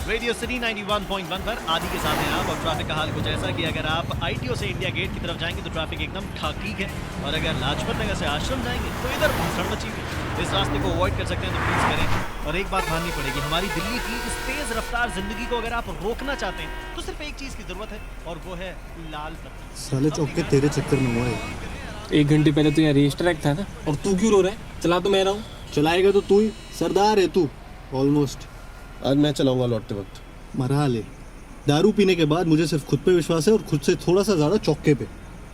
Radio city 91.1 पर आदि के साथ हैं आप। और ट्रैफिक का हाल कुछ ऐसा कि अगर आप आईटीओ से इंडिया गेट की तरफ जाएंगे तो ट्रैफिक एकदम ठाक है, और अगर लाजपत नगर से आश्रम जाएंगे तो इधर भीषण मची हुई है। इस रास्ते को अवॉइड कर सकते हैं तो प्लीज करें। और एक बात माननी पड़ेगी, हमारी दिल्ली की इस तेज रफ्तार जिंदगी को अगर आप रोकना चाहते हैं तो सिर्फ एक चीज की जरूरत है, और वो है लाल बत्ती। साले चौक के तेरे चक्कर में हुआ है। 1 घंटे पहले तो यहाँ रजिस्टर एक्ट था ना, और तू क्यों रो रहा है? चला तो मैं रहा हूँ। चलाएगा तो तू ही, सरदार है तू ऑलमोस्ट। आज मैं चलाऊंगा लौटते वक्त। मरा ले। दारू पीने के बाद मुझे सिर्फ खुद पे विश्वास है, और खुद से थोड़ा सा ज्यादा चौके पे,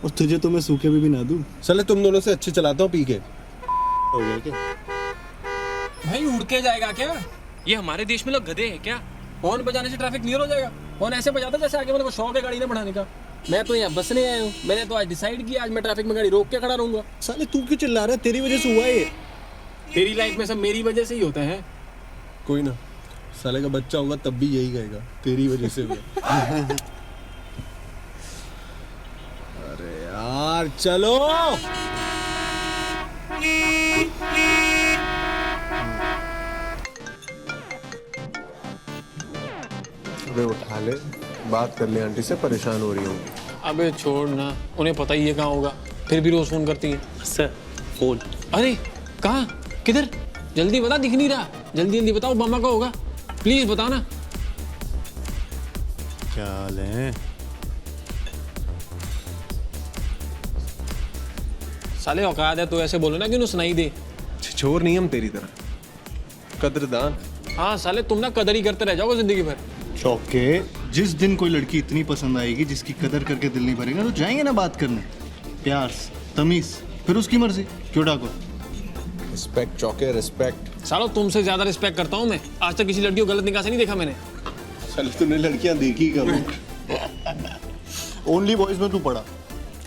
और तुझे तो मैं सूखे पे भी ना दूं। चले तुम दोनों से अच्छी चलाता हूँ पी के। हो गया क्या? भाई उड़ के जाएगा क्या? ये हमारे देश में लोग गधे हैं क्या? हॉर्न बजाने से ट्रैफिक क्लियर हो जाएगा? हॉर्न ऐसे बजाता जैसे आगे वाले को शौक है गाड़ी ने बढ़ाने का। मैं तो यहाँ बसने आया हूँ। मैंने तो आज डिसाइड किया आज मैं ट्रैफिक में गाड़ी रोक के खड़ा रहूंगा। साले तू क्यों चिल्ला रहा है? तेरी वजह से हुआ है ये। तेरी लाइफ में सब मेरी वजह से ही होता है। कोई ना, साले का बच्चा होगा तब भी यही कहेगा तेरी वजह से हुआ। अरे यार चलो। अबे उठा ले, बात कर ले, आंटी से परेशान हो रही हूँ। अबे छोड़ ना, उन्हें पता ही है कहाँ होगा, फिर भी रोज फोन करती है। Sir phone. अरे कहाँ, किधर? जल्दी बता, दिख नहीं रहा। जल्दी जल्दी बताओ, मामा का होगा, प्लीज बताओ ना। क्या हाल है? साले औकात है तो ऐसे बोलो ना कि उन्हें सुनाई दे। छिछोर नहीं हम तेरी तरह, कदरदान। हाँ साले, तुम ना कदर ही करते रह जाओगे जिंदगी भर। चौके, जिस दिन कोई लड़की इतनी पसंद आएगी जिसकी कदर करके दिल नहीं भरेगा तो जाएंगे ना बात करने, प्यार तमीज, फिर उसकी मर्जी। क्यों डाको? रिस्पेक्ट चौके, रिस्पेक्ट। सालो तुमसे ज्यादा रिस्पेक्ट करता हूँ मैं। आज तक किसी लड़की को गलत निगाह से नहीं देखा मैंने। चल तूने लड़कियां देखी कब? ओनली बॉयज में तू पढ़ा,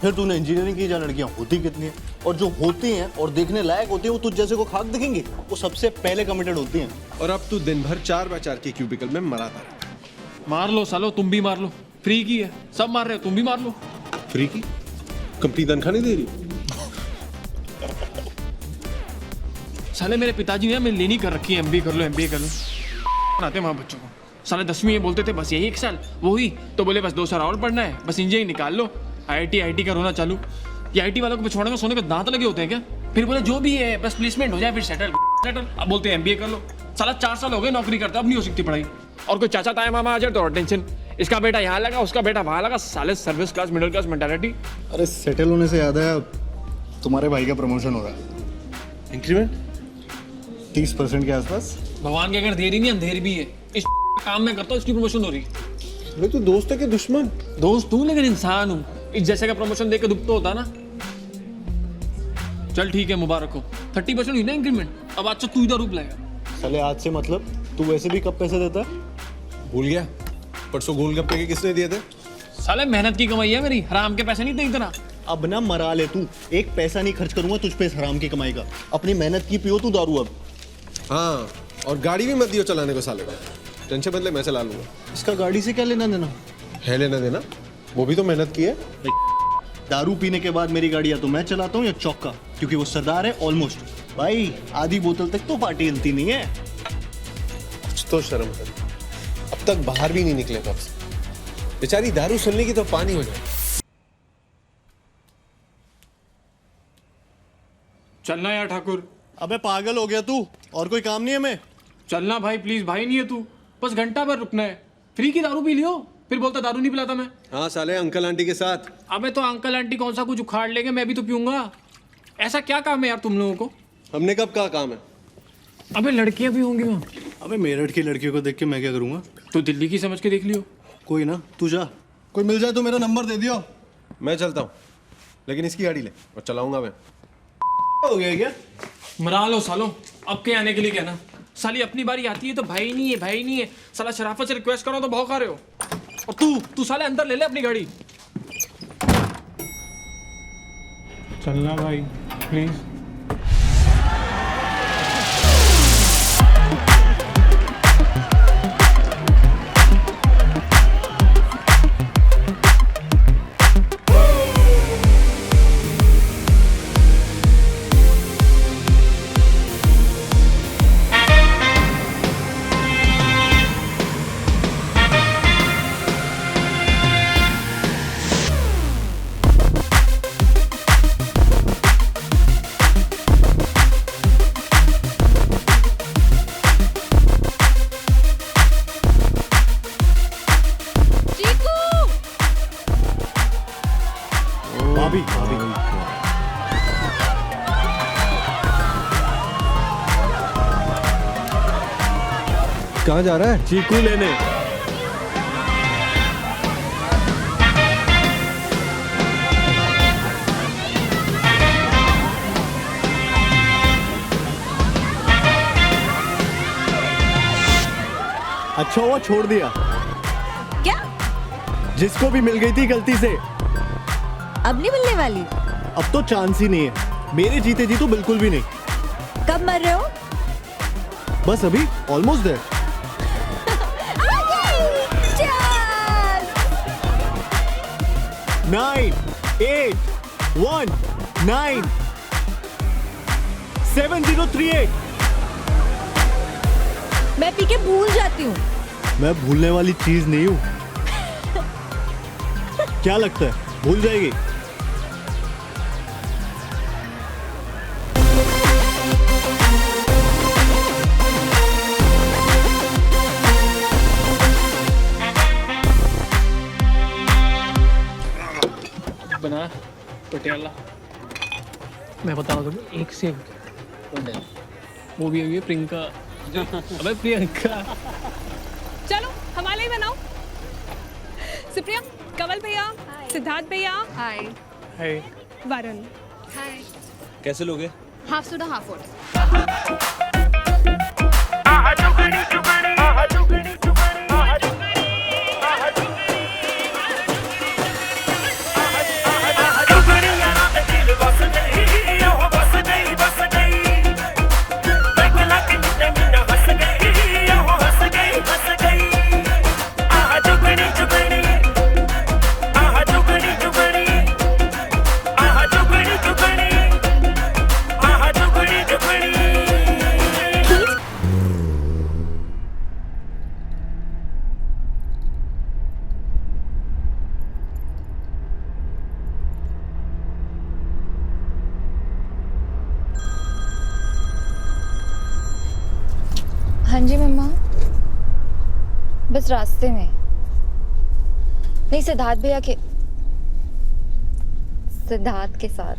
फिर तूने इंजीनियरिंग की, जहाँ लड़कियाँ होती कितनी हैं, और जो होती हैं और देखने लायक होती हैं वो तुझ जैसे को खाक दिखेंगी, वो सबसे पहले कमिटेड होती हैं। और अब तू दिन भर 4x4 के क्यूबिकल में मरा था। मार लो सालो, तुम भी मार लो, फ्री की है, सब मार रहे हो, तुम भी मार लो। फ्री की? कंपनी तनख्वाह नहीं दे रही? साले मेरे पिताजी ने मैंने लेनी कर रखी है, एमबीए कर लो, एमबीए कर लो। आते वहाँ बच्चों को साले 10वीं ये बोलते थे बस यही 1 साल, वो ही तो बोले बस 2 साल और पढ़ना है, बस इंजीनियरिंग निकाल लो। आईआईटी का रोना चालू। ये आईटी वालों को पिछवाड़े में सोने के दांत लगे होते हैं क्या? फिर बोले जो भी है बस प्लेसमेंट हो जाए, फिर सेटल। अब बोलते हैं एमबीए कर लो। साला 4 साल हो गए नौकरी करता, अब नहीं हो सकती पढ़ाई। और कोई चाचा ताया मामा आ जाए तो और टेंशन, इसका बेटा यहाँ लगा, उसका बेटा वहाँ लगा। साले service class middle class mentality. अरे सेटल होने से याद है, तुम्हारे भाई का प्रमोशन हो रहा है। इंक्रीमेंट 30% के आसपास। भगवान के अगर देरी नहीं अंधेर भी है। इस काम में करता हूँ, इसकी प्रमोशन हो रही। अरे तू दोस्त है कि दुश्मन? दोस्त तू, लेकिन इंसान हूँ। इस जैसे का प्रमोशन देख के दुख तो होता ना। चल ठीक है, मुबारक हो। 30% हुई ना इंक्रीमेंट। अब आज से तू इधर रूप लाएगा। साले आज से मतलब तू वैसे भी कब पैसे देता है? भूल गया? परसों गोलगप्पे के किसने दिए थे? साले मेहनत की कमाई है मेरी, हराम के पैसे नहीं दे इतना। अब ना मरा ले तू, एक पैसा नहीं खर्च करूंगा तुझ पे इस हराम की कमाई का। अपनी मेहनत की पियो तू दारू अब। हाँ, और गाड़ी भी मत दियो चलाने को साले को। टेंशन बदले मैं चला लूंगा। इसका गाड़ी से क्या लेना देना है? लेना देना, वो भी तो मेहनत की है। दारू पीने के बाद मेरी गाड़ी या तो मैं चलाता हूँ या चौका, क्योंकि वो सरदार है ऑलमोस्ट। भाई आधी बोतल तक तो पार्टी हिलती नहीं है। कुछ तो शर्म कर। अब तक बाहर भी नहीं निकले कब से। बेचारी दारू सुनने की तो पानी हो जाए। चलना यार ठाकुर। अबे पागल हो गया तू? और कोई काम नहीं है? मैं चलना भाई प्लीज, भाई नहीं है तू, बस घंटा भर रुकना है। फ्री की दारू पी लियो, फिर बोलता दारू नहीं पिलाता मैं। हाँ साले, अंकल आंटी के साथ। अबे तो अंकल आंटी कौन सा कुछ उखाड़ लेंगे, मैं भी तो पीऊंगा। ऐसा क्या काम है यार तुम लोगों को? हमने कब कहा काम है? अबे लड़कियां भी होंगी वहाँ। अबे मेरठ की लड़कियों को देख के मैं क्या करूंगा? तो दिल्ली की समझ के देख लियो। कोई ना, तू जा। कोई मिल जाए तो मेरा नंबर दे दियो। मैं चलता हूँ, लेकिन इसकी गाड़ी ले, और चलाऊंगा मैं। हो गया क्या? मरा लो सालो, अब के आने के लिए कहना। साली अपनी बारी आती है तो भाई नहीं है, भाई नहीं है। साला शराफत से रिक्वेस्ट करो तो भौंका रहे हो। और तू साले अंदर ले ले अपनी गाड़ी। चलना भाई प्लीज। कहाँ जा रहा है? चीकू लेने। अच्छा हुआ छोड़ दिया, क्या? जिसको भी मिल गई थी गलती से। अब नहीं मिलने वाली? अब तो चांस ही नहीं है, मेरे जीते जी तो बिल्कुल भी नहीं। कब मर रहे हो? बस अभी ऑलमोस्ट देयर। चल! 9 8 1 9 7038। मैं पी के भूल जाती हूँ। मैं भूलने वाली चीज नहीं हूँ। क्या लगता है भूल जाएगी? बना पटियाला। मैं बता रहा हूँ एक से वो भी है प्रियंका। अबे प्रियंका। चलो हमारे ही बनाओ। सुप्रिया, कमल भैया, सिद्धार्थ भैया, हाय, है। वरुण, हाय। कैसे लोगे? Half soda half water. हाँ जी मम्मा, बस रास्ते में। नहीं, सिद्धार्थ के साथ।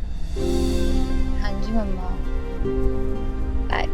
हाँ जी मम्मा, बाय।